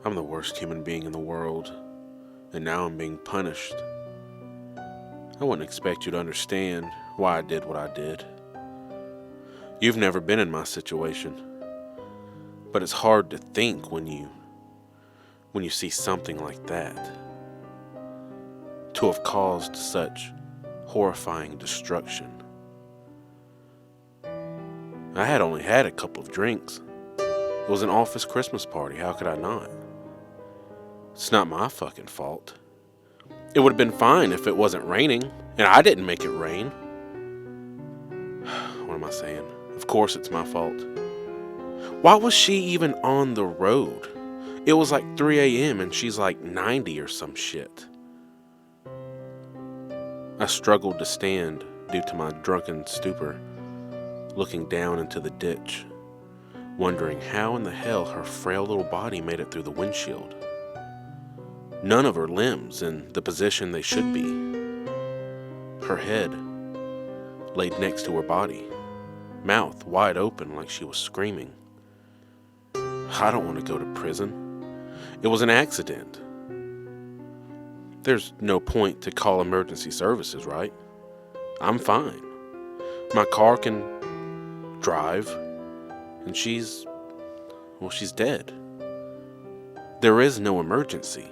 I'm the worst human being in the world, and now I'm being punished. I wouldn't expect you to understand why I did what I did. You've never been in my situation, but it's hard to think when you see something like that. To have caused such horrifying destruction. I had only had a couple of drinks. It was an office Christmas party, how could I not? It's not my fucking fault. It would have been fine if it wasn't raining, and I didn't make it rain. What am I saying? Of course it's my fault. Why was she even on the road? It was like 3 a.m. and she's like 90 or some shit. I struggled to stand due to my drunken stupor, looking down into the ditch, wondering how in the hell her frail little body made it through the windshield. None of her limbs in the position they should be. Her head laid next to her body, mouth wide open like she was screaming. I don't want to go to prison. It was an accident. There's no point to call emergency services, right? I'm fine. My car can drive, and she's dead. There is no emergency.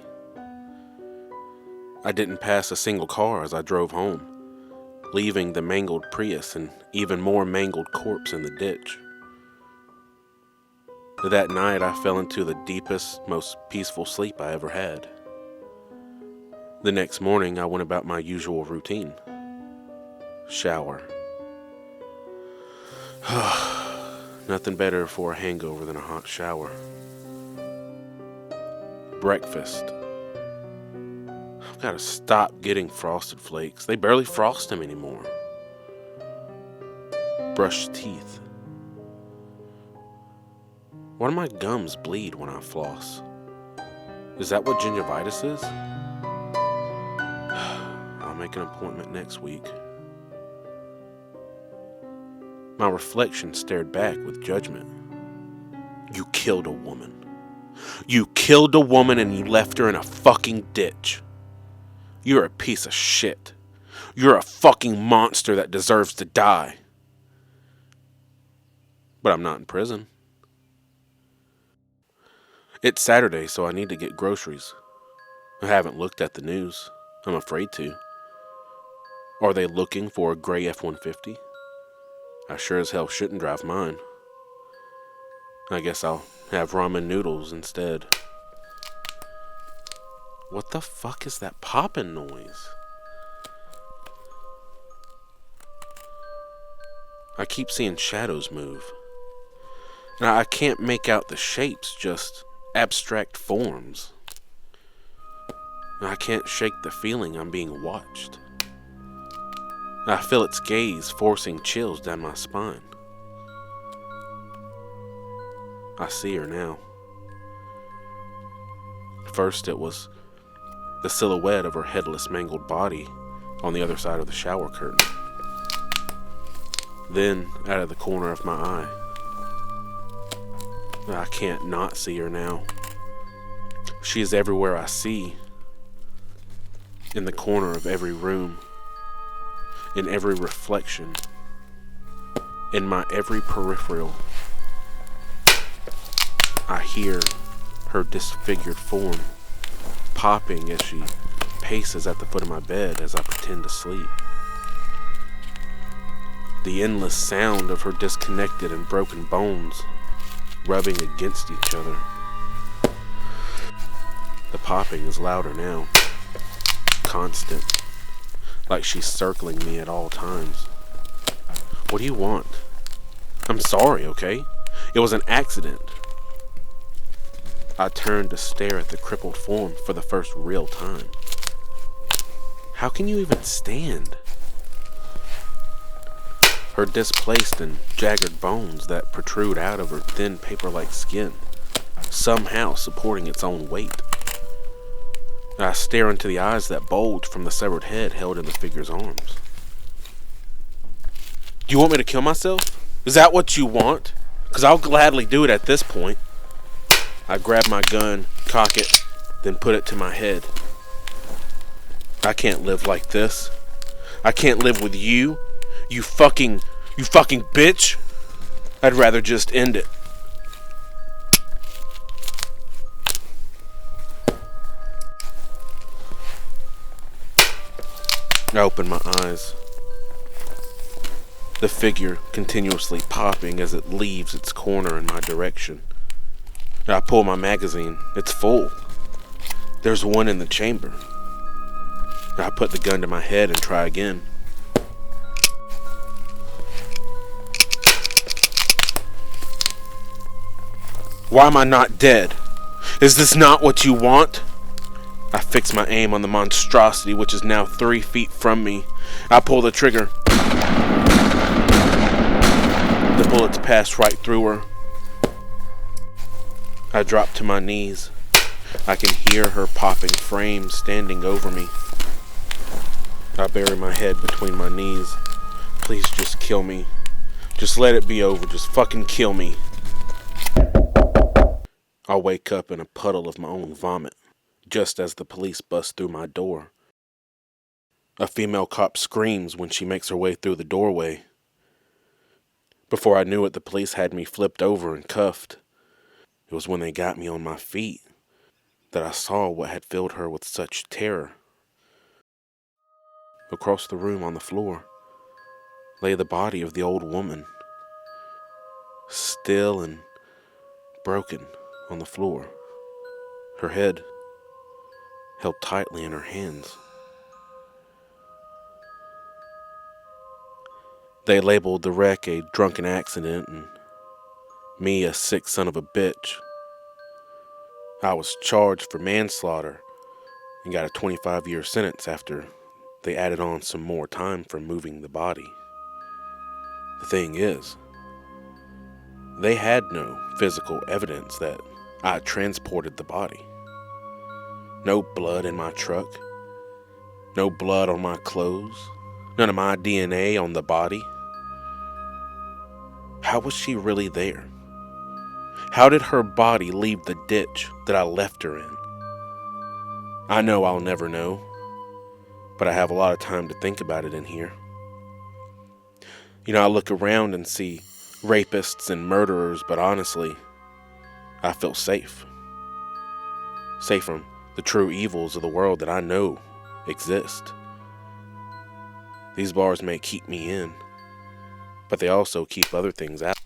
I didn't pass a single car as I drove home, leaving the mangled Prius and even more mangled corpse in the ditch. That night I fell into the deepest, most peaceful sleep I ever had. The next morning I went about my usual routine. Shower. Nothing better for a hangover than a hot shower. Breakfast. I've got to stop getting Frosted Flakes. They barely frost them anymore. Brush teeth. Why do my gums bleed when I floss? Is that what gingivitis is? I'll make an appointment next week. My reflection stared back with judgment. You killed a woman. You killed a woman and you left her in a fucking ditch. You're a piece of shit. You're a fucking monster that deserves to die. But I'm not in prison. It's Saturday, so I need to get groceries. I haven't looked at the news. I'm afraid to. Are they looking for a gray F-150? I sure as hell shouldn't drive mine. I guess I'll have ramen noodles instead. What the fuck is that popping noise? I keep seeing shadows move. Now I can't make out the shapes, just abstract forms. I can't shake the feeling I'm being watched. I feel its gaze forcing chills down my spine. I see her now. First it was the silhouette of her headless, mangled body on the other side of the shower curtain. Then, out of the corner of my eye, I can't not see her now. She is everywhere I see. In the corner of every room. In every reflection. In my every peripheral. I hear her disfigured form popping as she paces at the foot of my bed as I pretend to sleep. The endless sound of her disconnected and broken bones rubbing against each other. The popping is louder now. Constant. Like she's circling me at all times. What do you want? I'm sorry, okay? It was an accident. I turned to stare at the crippled form for the first real time. How can you even stand? Her displaced and jagged bones that protrude out of her thin paper-like skin, somehow supporting its own weight. I stare into the eyes that bulge from the severed head held in the figure's arms. Do you want me to kill myself? Is that what you want? Because I'll gladly do it at this point. I grab my gun, cock it, then put it to my head. I can't live like this. I can't live with you. You fucking bitch. I'd rather just end it. I open my eyes. The figure continuously popping as it leaves its corner in my direction. I pull my magazine. It's full. There's one in the chamber. I put the gun to my head and try again. Why am I not dead? Is this not what you want? I fix my aim on the monstrosity, which is now 3 feet from me. I pull the trigger. The bullets pass right through her. I drop to my knees. I can hear her popping frame standing over me. I bury my head between my knees. Please just kill me. Just let it be over. Just fucking kill me. I wake up in a puddle of my own vomit, just as the police bust through my door. A female cop screams when she makes her way through the doorway. Before I knew it, the police had me flipped over and cuffed. It was when they got me on my feet that I saw what had filled her with such terror. Across the room on the floor lay the body of the old woman, still and broken on the floor, her head held tightly in her hands. They labeled the wreck a drunken accident and me a sick son of a bitch. I was charged for manslaughter and got a 25-year sentence after they added on some more time for moving the body. The thing is, they had no physical evidence that I transported the body. No blood in my truck. No blood on my clothes. None of my DNA on the body. How was she really there? How did her body leave the ditch that I left her in? I know I'll never know, but I have a lot of time to think about it in here. I look around and see rapists and murderers, but honestly, I feel safe. Safe from the true evils of the world that I know exist. These bars may keep me in, but they also keep other things out.